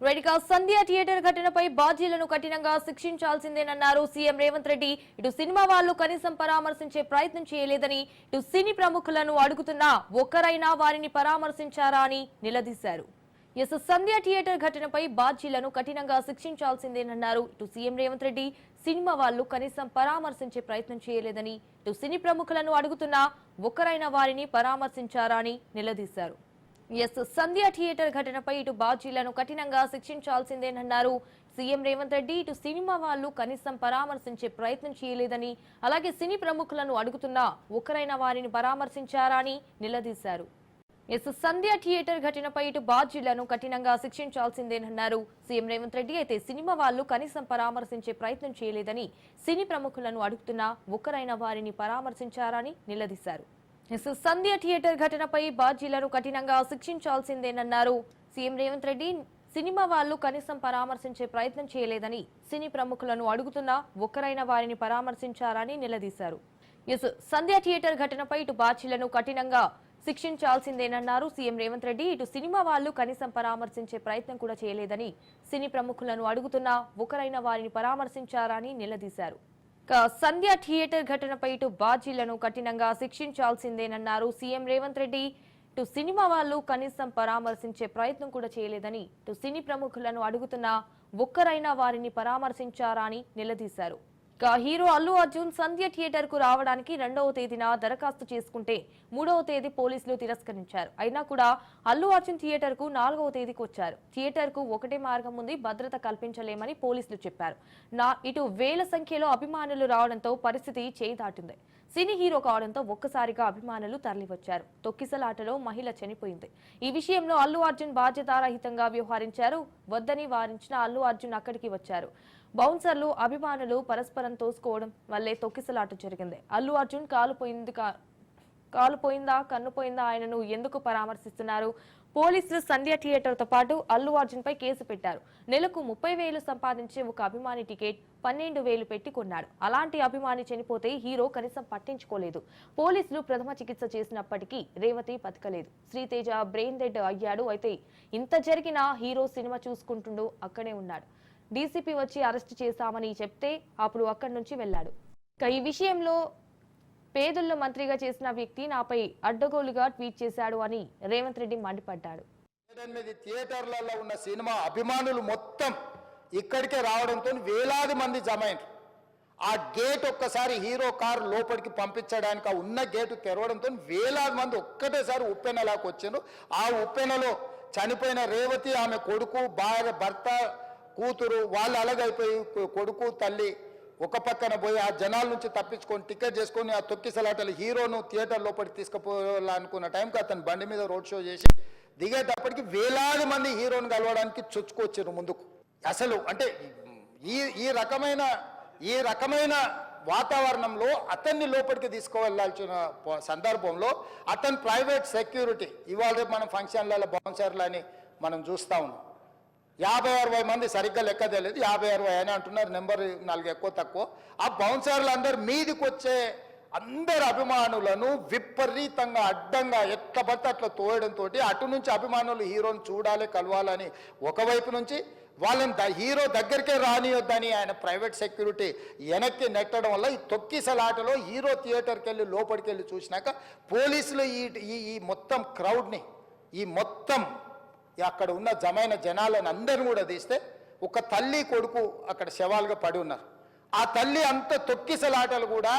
రైట్గా సంధ్య theatre ఘటనపై బాధ్యులను కఠినంగా శిక్షించాల్సిందేనన్నారు CM Revanth Reddy. ఇటు సినిమా వాళ్లు కనీసం పరామర్శించే ప్రయత్నం చేయలేదని, ఇటు సినీ ప్రముఖులను అడుగుతున్నా ఒక్కరైనా వారిని పరామర్శించారా అని నిలదీశారు. సంధ్య థియేటర్ ఘటనపై బాధ్యులను కఠినంగా శిక్షించాల్సిందేనన్నారు. ఇటు సీఎం రేవంత్ రెడ్డి సినిమా వాళ్లు కనీసం పరామర్శించే ప్రయత్నం చేయలేదని, ఇటు సినీ ప్రముఖులను అడుగుతున్నా ఒక్కరైనా వారిని పరామర్శించారా అని నిలదీశారు. సంధ్య థియేటర్ ఘటనపై ఇటు బాధ్యులను కఠినంగా శిక్షించాల్సిందేనన్నారు సీఎం రేవంత్ రెడ్డి. ఇటు సినిమా వాళ్లు కనీసం పరామర్శించే ప్రయత్నం చేయలేదని, అలాగే సినీ ప్రముఖులను అడుగుతున్నా ఒక్కరైనా వారిని పరామర్శించారా అని నిలదీశారు. సంధ్య థియేటర్ ఘటనపై ఇటు బాధ్యులను కఠినంగా శిక్షించాల్సిందేనన్నారు సీఎం రేవంత్ రెడ్డి. అయితే సినిమా వాళ్లు కనీసం పరామర్శించే ప్రయత్నం చేయలేదని, సినీ ప్రముఖులను అడుగుతున్నా ఒక్కరైనా వారిని పరామర్శించారా అని నిలదీశారు. సంధ్య థియేటర్ ఘటనపై బాధ్యులను కఠినంగా శిక్షించాల్సిందేనన్నారు సీఎం రేవంత్ రెడ్డి. సినిమా వాళ్లు కనీసం పరామర్శించే ప్రయత్నం చేయలేదని, సినీ ప్రముఖులను అడుగుతున్నా ఒక్కరైనా వారిని పరామర్శించారని నిలదీశారు. సంధ్య థియేటర్ ఘటనపై ఇటు బాధ్యులను కఠినంగా శిక్షించాల్సిందేనన్నారు సీఎం రేవంత్ రెడ్డి. ఇటు సినిమా వాళ్లు కనీసం పరామర్శించే ప్రయత్నం కూడా చేయలేదని, సినీ ప్రముఖులను అడుగుతున్నా ఒక్కరైనా వారిని పరామర్శించారా అని నిలదీశారు. సంధ్య థియేటర్ ఘటనపై ఇటు బాధ్యులను కఠినంగా శిక్షించాల్సిందేనన్నారు సీఎం రేవంత్ రెడ్డి. ఇటు సినిమా వాళ్లు కనీసం పరామర్శించే ప్రయత్నం కూడా చేయలేదని, ఇటు సినీ ప్రముఖులను అడుగుతున్నా ఒక్కరైనా వారిని పరామర్శించారా అని నిలదీశారు. హీరో అల్లు అర్జున్ సంధ్య థియేటర్ కు రావడానికి 2వ తేదీన దరఖాస్తు చేసుకుంటే 3వ తేదీ పోలీసులు తిరస్కరించారు. అయినా కూడా అల్లు అర్జున్ థియేటర్ కు 4వ తేదీకి వచ్చారు. థియేటర్ కు ఒకటే మార్గం ఉంది, భద్రత కల్పించలేమని పోలీసులు చెప్పారు. ఇటు వేల సంఖ్యలో అభిమానులు రావడంతో పరిస్థితి చేయి దాటింది. సినీ హీరో కావడంతో ఒక్కసారిగా అభిమానులు తరలివచ్చారు. తొక్కిసలాటలో మహిళ చనిపోయింది. ఈ విషయంలో అల్లు అర్జున్ బాధ్యతారహితంగా వ్యవహరించారు. వద్దని వారించిన అల్లు అర్జున్ అక్కడికి వచ్చారు. బౌన్సర్లు అభిమానులు పరస్పరం తోసుకోవడం వల్లే తొక్కిసలాట జరిగింది. అల్లు అర్జున్ కాలు పోయిందా కన్ను పోయిందా ఆయనను ఎందుకు పరామర్శిస్తున్నారు? పోలీసులు సంధ్య థియేటర్ తో పాటు అల్లు అర్జున్ పై కేసు పెట్టారు. నెలకు 30,000 సంపాదించి ఒక అభిమాని టికెట్ 12,000 పెట్టి కొన్నాడు. అలాంటి అభిమాని చనిపోతే హీరో కనీసం పట్టించుకోలేదు. పోలీసులు ప్రథమ చికిత్స చేసినప్పటికీ రేవతి బతకలేదు. శ్రీతేజ బ్రెయిన్ డెడ్ అయ్యాడు. అయితే ఇంత జరిగినా హీరో సినిమా చూసుకుంటుండూ అక్కడే ఉన్నాడు. డీసీపీ వచ్చి అరెస్ట్ చేశామని చెప్తే అప్పుడు అక్కడి నుంచి వెళ్లాడు. ఈ విషయంలో పేదల్లో మంత్రిగా చేసిన వ్యక్తి నాపై అడ్డగోలుగా ట్వీట్ చేశాడు అని రేవంత్ రెడ్డి మండిపడ్డాడు. 8 థియేటర్లలో ఉన్న సినిమా అభిమానులు మొత్తం ఇక్కడికే రావడంతో వేలాది మంది జమైండ్రు. ఆ గేట్ ఒక్కసారి హీరో కారు లోపలికి పంపించడానికి ఆ ఉన్న గేటు తెరవడంతో వేలాది మంది ఒక్కటేసారి ఉప్పెనలాకు వచ్చారు. ఆ ఉప్పెనలో చనిపోయిన రేవతి, ఆమె కొడుకు, భార్య, భర్త, కూతురు వాళ్ళు అలాగైపోయి కొడుకు తల్లి ఒక పక్కన పోయి ఆ జనాల నుంచి తప్పించుకొని టికెట్ చేసుకొని ఆ తొక్కిసలాటలు హీరోను థియేటర్ లోపలికి తీసుకుపోవాలనుకున్న టైంకి అతను బండి మీద రోడ్ షో చేసి దిగేటప్పటికి వేలాది మంది హీరోని కలవడానికి చొచ్చుకొచ్చారు ముందుకు. అసలు అంటే ఈ రకమైన వాతావరణంలో అతన్ని లోపలికి తీసుకువెళ్ళాల్సిన సందర్భంలో అతను ప్రైవేట్ సెక్యూరిటీ, ఇవాళ రేపు మనం ఫంక్షన్లలో బౌన్సర్లు అని మనం చూస్తూ ఉన్నాం. 50-60 మంది సరిగ్గా లెక్క తెలియదు, 50-60 అని అంటున్నారు, నెంబర్ 4 ఎక్కువ తక్కువ. ఆ బౌన్సర్లు అందరు మీదికి వచ్చే అందరు అభిమానులను విపరీతంగా అడ్డంగా ఎట్లా పడితే అట్లా తోయడంతో అటు నుంచి అభిమానులు హీరోని చూడాలి, కలవాలని ఒకవైపు నుంచి వాళ్ళని హీరో దగ్గరికే రానియొద్దని ఆయన ప్రైవేట్ సెక్యూరిటీ వెనక్కి నెట్టడం వల్ల ఈ తొక్కిసలాటలో హీరో థియేటర్కి వెళ్ళి లోపలికి వెళ్ళి చూసినాక పోలీసులు ఈ మొత్తం క్రౌడ్ని, ఈ మొత్తం అక్కడ ఉన్న జమైన జనాలను అందరిని కూడా తీస్తే ఒక తల్లి కొడుకు అక్కడ శవాలుగా పడి ఉన్నారు. ఆ తల్లి అంత తొక్కిసలాటలు కూడా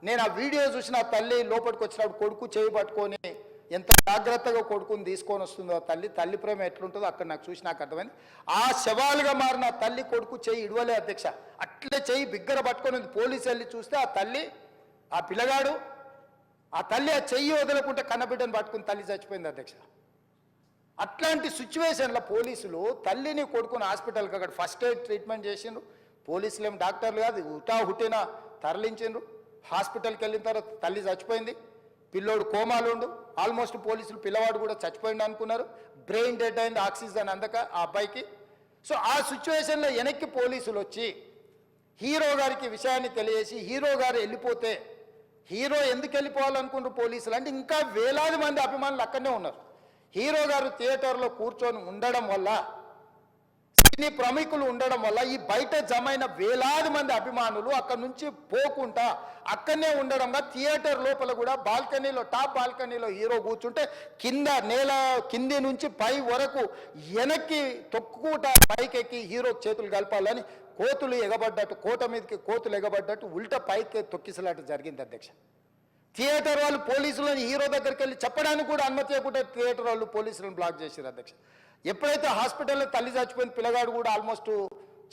నేను ఆ వీడియో చూసిన ఆ తల్లి లోపలికి వచ్చినప్పుడు కొడుకు చేయి పట్టుకొని ఎంత జాగ్రత్తగా కొడుకుని తీసుకొని వస్తుందో తల్లి ప్రేమ ఎట్లుంటుందో అక్కడ నాకు చూసి నాకు అర్థమైంది. ఆ శవాలుగా మారిన తల్లి కొడుకు చేయి ఇడవలే అధ్యక్ష, అట్లే చేయి బిగ్గర పట్టుకొని పోలీసు వెళ్ళి చూస్తే ఆ తల్లి, ఆ పిల్లగాడు, ఆ తల్లి ఆ చెయ్యి వదలకుంటే కన్నబిడ్డను పట్టుకుని తల్లి చచ్చిపోయింది అధ్యక్ష. అట్లాంటి సిచ్యువేషన్లో పోలీసులు తల్లిని కొడుకుని హాస్పిటల్కి అక్కడ ఫస్ట్ ఎయిడ్ ట్రీట్మెంట్ చేసిండ్రు. పోలీసులు ఏం డాక్టర్లు కాదు, హుటాహుటిన తరలించిండ్రు. హాస్పిటల్కి వెళ్ళిన తర్వాత తల్లి చచ్చిపోయింది, పిల్లోడు కోమాలు ఉండు. ఆల్మోస్ట్ పోలీసులు పిల్లవాడు కూడా చచ్చిపోయింది అనుకున్నారు. బ్రెయిన్ డెడ్ అయింది, ఆక్సిజన్ అందక ఆ అబ్బాయికి. సో ఆ సిచ్యువేషన్లో వెనక్కి పోలీసులు వచ్చి హీరో గారికి విషయాన్ని తెలియజేసి హీరో గారు వెళ్ళిపోతే హీరో ఎందుకు వెళ్ళిపోవాలనుకున్నారు పోలీసులు అంటే ఇంకా వేలాది మంది అభిమానులు అక్కడనే ఉన్నారు. హీరో గారు థియేటర్లో కూర్చొని ఉండడం వల్ల సినీ ప్రముఖులు ఉండడం వల్ల ఈ బయట జమైన వేలాది మంది అభిమానులు అక్కడ నుంచి పోకుండా అక్కడనే ఉండడంగా థియేటర్ లోపల కూడా బాల్కనీలో టాప్ బాల్కనీలో హీరో కూర్చుంటే కింద నేల కింది నుంచి పై వరకు వెనక్కి తొక్కుకుంటా పైకెక్కి హీరో చేతులు కలపాలని కోతులు ఎగబడ్డట్టు కోట మీదకి కోతులు ఎగబడ్డట్టు ఉల్టా పైకి తొక్కిసలాట జరిగింది అధ్యక్ష. థియేటర్ వాళ్ళు పోలీసులను హీరో దగ్గరికి వెళ్ళి చెప్పడానికి కూడా అనుమతి ఇవ్వకుండా థియేటర్ వాళ్ళు పోలీసులను బ్లాక్ చేశారు అధ్యక్ష. ఎప్పుడైతే హాస్పిటల్లో తల్లి చచ్చిపోయిన పిల్లగాడు కూడా ఆల్మోస్ట్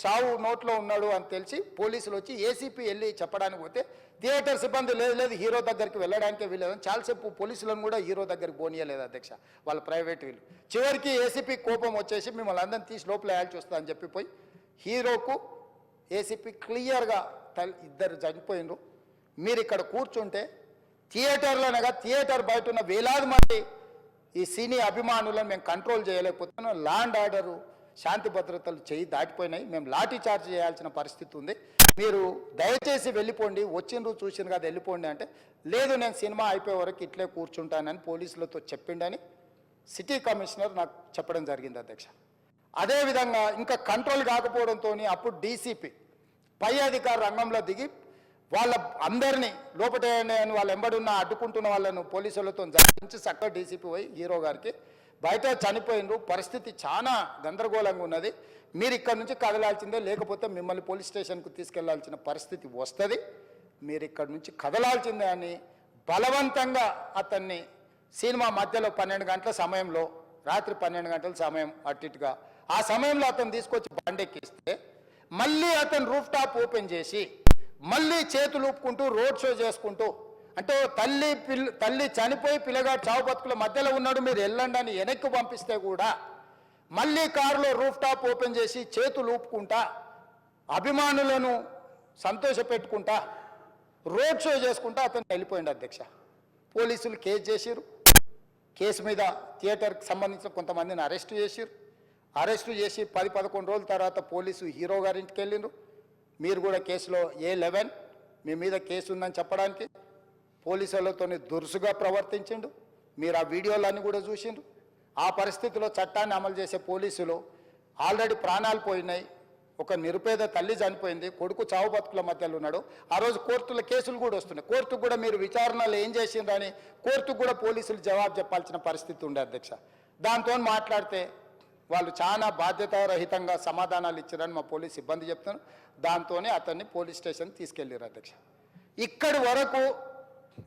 చావు నోట్లో ఉన్నాడు అని తెలిసి పోలీసులు వచ్చి ఏసీపీ వెళ్ళి చెప్పడానికి పోతే థియేటర్ సిబ్బంది లేదు హీరో దగ్గరికి వెళ్ళడానికే వీలేదని చాలాసేపు పోలీసులను కూడా హీరో దగ్గరికి పోనీయలేదు అధ్యక్ష, వాళ్ళ ప్రైవేట్ వీళ్ళు. చివరికి ఏసీపీ కోపం వచ్చేసి మిమ్మల్ని అందరిని తీసి లోపల వేయాల్సి వస్తా అని చెప్పిపోయి హీరోకు ఏసీపీ క్లియర్గా ఇద్దరు చనిపోయినరు, మీరు ఇక్కడ కూర్చుంటే థియేటర్లోనగా థియేటర్ బయట ఉన్న వేలాది మంది ఈ సినీ అభిమానులను మేము కంట్రోల్ చేయలేకపోతున్నాం, ల్యాండ్ ఆర్డరు శాంతి భద్రతలు చేయి దాటిపోయినాయి, మేము లాఠీ చార్జ్ చేయాల్సిన పరిస్థితి ఉంది, మీరు దయచేసి వెళ్ళిపోండి, వచ్చిండ్రు చూసిండ్రు కదా వెళ్ళిపోండి అంటే లేదు నేను సినిమా అయిపోయే వరకు ఇట్లే కూర్చుంటానని పోలీసులతో చెప్పిండని సిటీ కమిషనర్ నాకు చెప్పడం జరిగింది అధ్యక్ష. అదేవిధంగా ఇంకా కంట్రోల్ కాకపోవడంతో అప్పుడు డీసీపీ పై అధికార రంగంలో దిగి వాళ్ళ అందరినీ లోపల వాళ్ళు ఎంబడున్న అడ్డుకుంటున్న వాళ్ళను పోలీసులతో జరిపించి చక్కగా డీసీపీ పోయి హీరో గారికి బయట చనిపోయినరు, పరిస్థితి చాలా గందరగోళంగా ఉన్నది, మీరు ఇక్కడ నుంచి కదలాల్సిందే లేకపోతే మిమ్మల్ని పోలీస్ స్టేషన్కు తీసుకెళ్లాల్సిన పరిస్థితి వస్తుంది, మీరు ఇక్కడ నుంచి కదలాల్సిందే అని బలవంతంగా అతన్ని సినిమా మధ్యలో 12 గంటల సమయంలో రాత్రి 12 గంటల సమయం అట్టిట్టుగా ఆ సమయంలో అతను తీసుకొచ్చి బండెక్కిస్తే మళ్ళీ అతను రూఫ్ టాప్ ఓపెన్ చేసి మళ్ళీ చేతులు ఊపుకుంటూ రోడ్ షో చేసుకుంటూ అంటే తల్లి చనిపోయి పిల్లగాడు చావు బతుకుల మధ్యలో ఉన్నాడు మీరు వెళ్ళండి అని వెనక్కి పంపిస్తే కూడా మళ్ళీ కారులో రూఫ్ టాప్ ఓపెన్ చేసి చేతులు ఊపుకుంటా అభిమానులను సంతోషపెట్టుకుంటా రోడ్ షో చేసుకుంటా అతను వెళ్ళిపోయింది అధ్యక్ష. పోలీసులు కేసు చేసిరు, కేసు మీద థియేటర్కి సంబంధించిన కొంతమందిని అరెస్టు చేసిరు, అరెస్టు చేసి 10-11 రోజుల తర్వాత పోలీసు హీరో గారింటికి వెళ్ళిండ్రు, మీరు కూడా కేసులో A11 మీ మీద కేసు ఉందని చెప్పడానికి పోలీసులతో దురుసుగా ప్రవర్తించిండు, మీరు ఆ వీడియోలన్నీ కూడా చూసిండ్రు. ఆ పరిస్థితిలో చట్టాన్ని అమలు చేసే పోలీసులు ఆల్రెడీ ప్రాణాలు పోయినాయి, ఒక నిరుపేద తల్లి చనిపోయింది, కొడుకు చావు బతుకుల మధ్యలో ఉన్నాడు, ఆ రోజు కోర్టులో కేసులు కూడా వస్తున్నాయి, కోర్టుకు కూడా మీరు విచారణలు ఏం చేసిండ్రని కోర్టుకు కూడా పోలీసులు జవాబు చెప్పాల్సిన పరిస్థితి ఉండే అధ్యక్ష. దాంతో మాట్లాడితే వాళ్ళు చాలా బాధ్యతారహితంగా సమాధానాలు ఇచ్చారని మా పోలీస్ సిబ్బంది చెప్తాను, దాంతోనే అతన్ని పోలీస్ స్టేషన్ తీసుకెళ్ళారు అధ్యక్ష. ఇక్కడి వరకు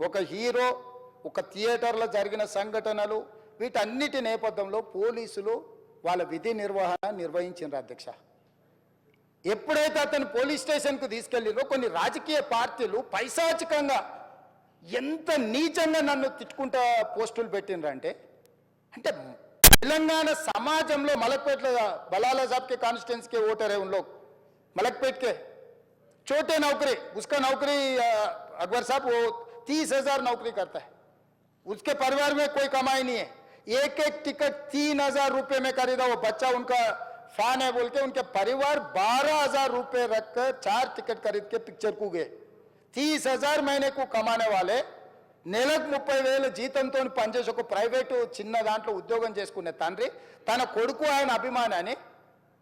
ఒక హీరో ఒక థియేటర్లో జరిగిన సంఘటనలు వీటన్నిటి నేపథ్యంలో పోలీసులు వాళ్ళ విధి నిర్వహణ నిర్వహించారు అధ్యక్ష. ఎప్పుడైతే అతను పోలీస్ స్టేషన్కు తీసుకెళ్ళిరో కొన్ని రాజకీయ పార్టీలు పైశాచికంగా ఎంత నీచంగా నన్ను తిట్టుకుంటా పోస్టులు పెట్టినరంటే అంటే तेलंगाना समाजंలో मलकपेट बलाला साहब के कॉन्स्टिट्यूंसी के वोटर है, उन लोग मलकपेट के छोटे नौकरी, उसका नौकरी अकबर साहब वो 30,000 नौकरी करता है, उसके परिवार में कोई कमाई नहीं है, एक टिकट 3,000 रुपये में खरीदा, वो बच्चा उनका फैन है बोल के उनके परिवार 12,000 रुपये रखकर 4 टिकट खरीद के पिक्चर को गए। 30,000 महीने को कमाने वाले నెలకు 30,000 జీతంతో పనిచేసి ఒక ప్రైవేటు చిన్న దాంట్లో ఉద్యోగం చేసుకునే తండ్రి తన కొడుకు ఆయన అభిమానాన్ని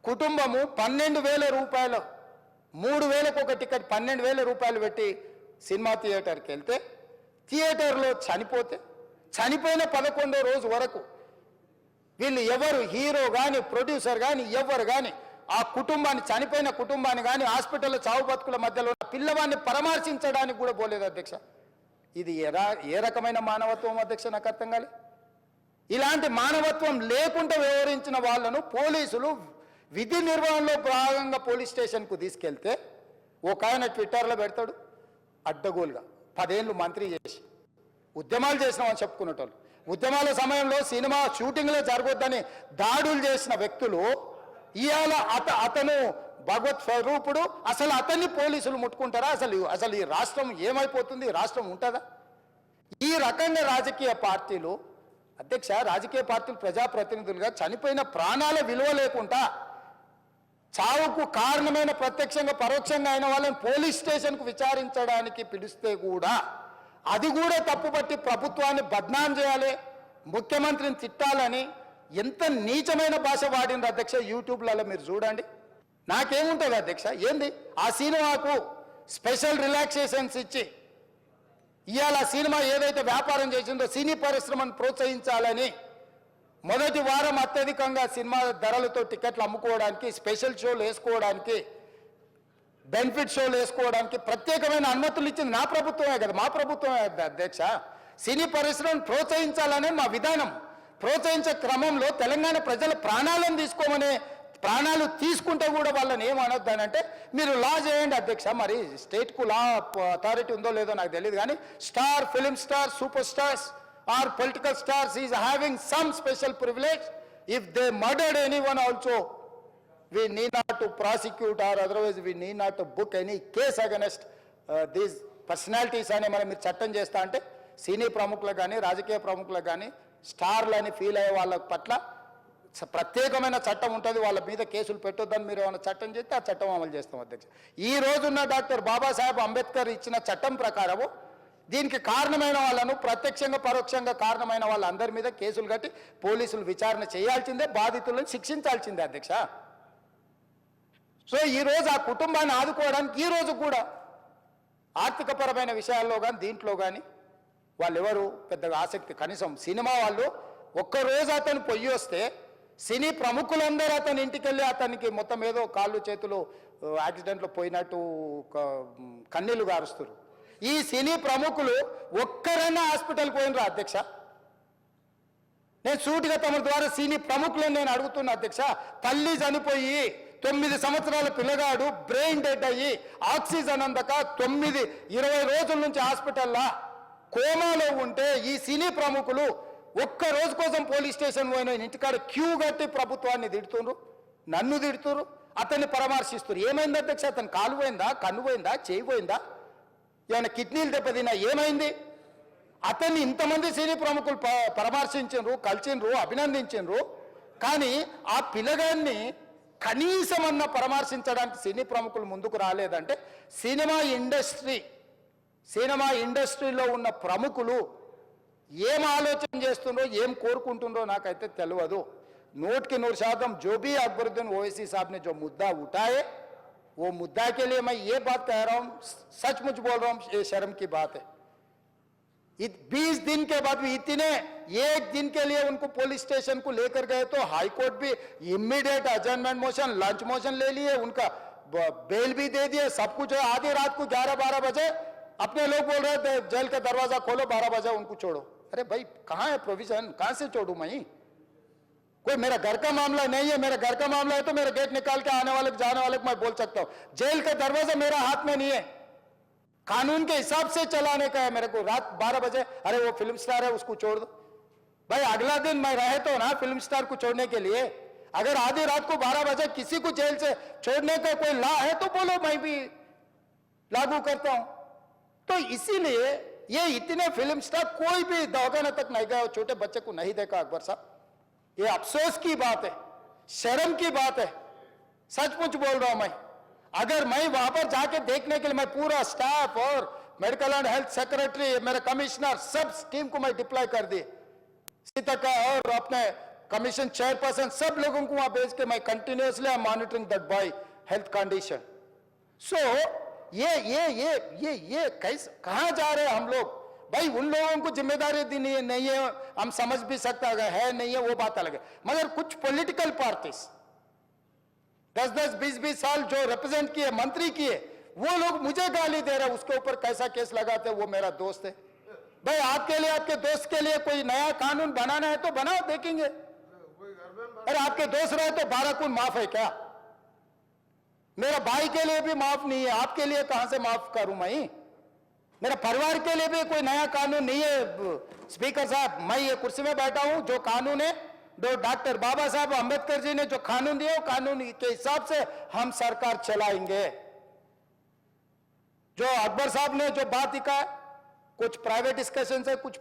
కుటుంబము 12,000 రూపాయలు 3,000కు ఒక టికెట్ 12,000 రూపాయలు పెట్టి సినిమా థియేటర్కి వెళ్తే థియేటర్లో చనిపోతే చనిపోయిన 11వ రోజు వరకు వీళ్ళు ఎవరు హీరో కానీ ప్రొడ్యూసర్ కానీ ఎవరు కానీ ఆ కుటుంబాన్ని చనిపోయిన కుటుంబాన్ని కానీ హాస్పిటల్లో చావు బతుకుల మధ్యలో ఉన్న పిల్లవాడిని పరామర్శించడానికి కూడా పోలేదు అధ్యక్ష. ఇది ఏ రకమైన మానవత్వం అధ్యక్ష, నాకు అర్థం కాలే. ఇలాంటి మానవత్వం లేకుండా వ్యవహరించిన వాళ్ళను పోలీసులు విధి నిర్వహణలో భాగంగా పోలీస్ స్టేషన్కు తీసుకెళ్తే ఒక ఆయన ట్విట్టర్లో పెడతాడు అడ్డగోలుగా 10 ఏళ్ళు మంత్రి చేసి ఉద్యమాలు చేసినామని చెప్పుకునేటోళ్ళు, ఉద్యమాల సమయంలో సినిమా షూటింగ్లో జరగొద్దని దాడులు చేసిన వ్యక్తులు ఇవాళ అతను భగవత్ స్వరూపుడు, అసలు అతన్ని పోలీసులు ముట్టుకుంటారా? అసలు ఈ రాష్ట్రం ఏమైపోతుంది? రాష్ట్రం ఉంటుందా? ఈ రకంగా రాజకీయ పార్టీలు అధ్యక్ష, రాజకీయ పార్టీలు ప్రజాప్రతినిధులుగా చనిపోయిన ప్రాణాల విలువ లేకుండా చావుకు కారణమైన ప్రత్యక్షంగా పరోక్షంగా అయిన వాళ్ళని పోలీస్ స్టేషన్కు విచారించడానికి పిలిస్తే కూడా అది కూడా తప్పుపట్టి ప్రభుత్వాన్ని బద్నాం చేయాలి, ముఖ్యమంత్రిని తిట్టాలని ఎంత నీచమైన భాష వాడిండ్రు అధ్యక్ష. యూట్యూబ్లలో మీరు చూడండి. నాకేముంటుంది అధ్యక్ష, ఏంది ఆ సినిమాకు స్పెషల్ రిలాక్సేషన్స్ ఇచ్చి ఇవాళ సినిమా ఏదైతే వ్యాపారం చేసిందో సినీ పరిశ్రమను ప్రోత్సహించాలని మొదటి వారం అత్యధికంగా సినిమా ధరలతో టికెట్లు అమ్ముకోవడానికి, స్పెషల్ షోలు వేసుకోవడానికి, బెనిఫిట్ షోలు వేసుకోవడానికి ప్రత్యేకమైన అనుమతులు ఇచ్చింది నా ప్రభుత్వమే కదా, మా ప్రభుత్వమే అధ్యక్ష. సినీ పరిశ్రమను ప్రోత్సహించాలనే మా విధానం. ప్రోత్సహించే క్రమంలో తెలంగాణ ప్రజల ప్రాణాలను తీసుకోమనే, ప్రాణాలు తీసుకుంటే కూడా వాళ్ళని ఏమనొద్దానంటే మీరు లా చేయండి అధ్యక్ష. మరి స్టేట్కు లా అథారిటీ ఉందో లేదో నాకు తెలియదు, కానీ star, film star, super stars or political stars is having some special privilege. If they murdered anyone also we need not to prosecute or otherwise we need not to book any case against these personalities అని మనం మీరు చట్టం చేస్తా అంటే సినీ ప్రముఖులకు కానీ రాజకీయ ప్రముఖులకు కానీ స్టార్లని ఫీల్ అయ్యే వాళ్ళ పట్ల ప్రత్యేకమైన చట్టం ఉంటుంది. వాళ్ళ మీద కేసులు పెట్టొద్దని మీరు ఏమైనా చట్టం చేస్తే ఆ చట్టం అమలు చేస్తాం అధ్యక్ష. ఈ రోజున్న డాక్టర్ బాబాసాహెబ్ అంబేద్కర్ ఇచ్చిన చట్టం ప్రకారము దీనికి కారణమైన వాళ్ళను, ప్రత్యక్షంగా పరోక్షంగా కారణమైన వాళ్ళందరి మీద కేసులు కట్టి పోలీసులు విచారణ చేయాల్సిందే, బాధితులను శిక్షించాల్సిందే అధ్యక్ష. సో ఈరోజు ఆ కుటుంబాన్ని ఆదుకోవడానికి ఈరోజు కూడా ఆర్థికపరమైన విషయాల్లో కానీ దీంట్లో కానీ వాళ్ళు ఎవరు పెద్దగా ఆసక్తి, కనీసం సినిమా వాళ్ళు ఒక్కరోజు అతను పొయ్యి వస్తే సినీ ప్రముఖులందరూ అతని ఇంటికి వెళ్ళి అతనికి మొత్తం ఏదో కాళ్ళు చేతులు యాక్సిడెంట్లో పోయినట్టు కన్నీళ్లు గారుస్తారు. ఈ సినీ ప్రముఖులు ఒక్కరైనా హాస్పిటల్కి పోయినరా అధ్యక్ష? నేను సూటిగా తమ ద్వారా సినీ ప్రముఖులను నేను అడుగుతున్నా అధ్యక్ష. తల్లి చనిపోయి 9 సంవత్సరాల పిల్లగాడు బ్రెయిన్ డెడ్ అయ్యి ఆక్సిజన్ అందక 20 రోజుల నుంచి హాస్పిటల్లో కోమాలో ఉంటే ఈ సినీ ప్రముఖులు ఒక్క రోజు కోసం పోలీస్ స్టేషన్ పోయిన ఇంటికాడ క్యూ కట్టి ప్రభుత్వాన్ని తిడుతున్నారు, నన్ను తిడుతున్నారు, అతన్ని పరామర్శిస్తున్నారు. ఏమైంది అధ్యక్ష? అతను కాలు పోయిందా, కన్ను పోయిందా, చేయి పోయిందా, ఏమైనా కిడ్నీలు దెబ్బతిన్నా, ఏమైంది? అతన్ని ఇంతమంది సినీ ప్రముఖులు పరామర్శించారు, కలిసిండ్రు, అభినందించారు. కానీ ఆ పిల్లగాన్ని కనీసమన్నా పరామర్శించడానికి సినీ ప్రముఖులు ముందుకు రాలేదంటే సినిమా ఇండస్ట్రీలో ఉన్న ప్రముఖులు ఏం ఆలోచన చేస్తుండ్రో, ఏం కోరుకుంటుండ్రో నాకైతే తెలియదు. 100% जो भी अकबरुद्दीन ओवैसी साहब ने जो मुद्दा उठाए वो मुद्दा के लिए मैं ये बात कह रहा हूँ, सचमुच बोल रहा हूँ, ये शर्म की बात है. 20 दिन के बाद भी इतने एक दिन के लिए उनको पुलिस स्टेशन को लेकर गए तो हाई कोर्ट भी इमीडिएट अजर्नमेंट मोशन, लंच मोशन ले लिए, उनका बेल भी दे दिए, सब कुछ है. आधी रात को 11-12 बजे अपने लोग बोल रहे थे जेल का दरवाजा खोलो, 12 बजे उनको छोड़ो. अरे भाई कहाँ है प्रोविजन, कहाँ से छोड़ू मैं? कोई मेरा घर का मामला नहीं है. मेरा घर का मामला है तो मेरा गेट निकाल के आने वाले जाने वाले को मैं बोल सकता हूँ. जेल का दरवाजा मेरा हाथ में नहीं है, कानून के हिसाब से चलाने का है मेरे को. रात 12 बजे अरे वो फिल्म स्टार है उसको छोड़ दो. भाई अगला दिन मैं रहे तो ना फिल्म स्टार को छोड़ने के लिए. अगर आधी रात को 12 बजे किसी को जेल से छोड़ने का कोई लॉ है तो बोलो, मैं भी लागू करता हूं. तो इसीलिए ये इतने फिल्म स्टार कोई भी दवाखाना तक नहीं गया, छोटे बच्चे को नहीं देखा अकबर साहब. ये अफसोस की बात है, शर्म की बात है. सचमुच बोल रहा हूं मैं. अगर मैं वहां पर जाके देखने के लिए मैं पूरा स्टाफ और मेडिकल एंड हेल्थ सेक्रेटरी, मेरे कमिश्नर, सब टीम को मैं डिप्लॉय कर दिए, सीता और अपने कमीशन चेयरपर्सन, सब लोगों को वहां भेज के मैं continuously I am monitoring that boy health condition. So ये कैसे, कहां जा रहे हैं हम लोग? भाई उन लोगों को जिम्मेदारी दी नहीं है, हम समझ भी सकते है नहीं है वो बात अलग है. मगर कुछ पॉलिटिकल पार्टीज 10-10, 20-20 साल जो रिप्रेजेंट किए, मंत्री किए, वो लोग मुझे गाली दे रहे हैं. उसके ऊपर कैसा केस लगाते हैं? वो मेरा दोस्त है. भाई आपके लिए, आपके दोस्त के लिए कोई नया कानून बनाना है तो बनाओ, देखेंगे. अरे आपके दोस्त रहे तो 12 खून माफ है क्या? मेरा भाई के लिए भी माफ नहीं है, आपके लिए कहां से माफ करूं मैं? मेरा परिवार के लिए भी कोई नया कानून नहीं है. स्पीकर साहब, मैं ये कुर्सी में बैठा हूं, जो कानून है, जो डॉक्टर बाबा साहब अंबेडकर जी ने जो कानून दिया, कानून के हिसाब से हम सरकार चलाएंगे. जो अकबर साहब ने जो बात लिखा है, कुछ प्राइवेट डिस्कशन है, कुछ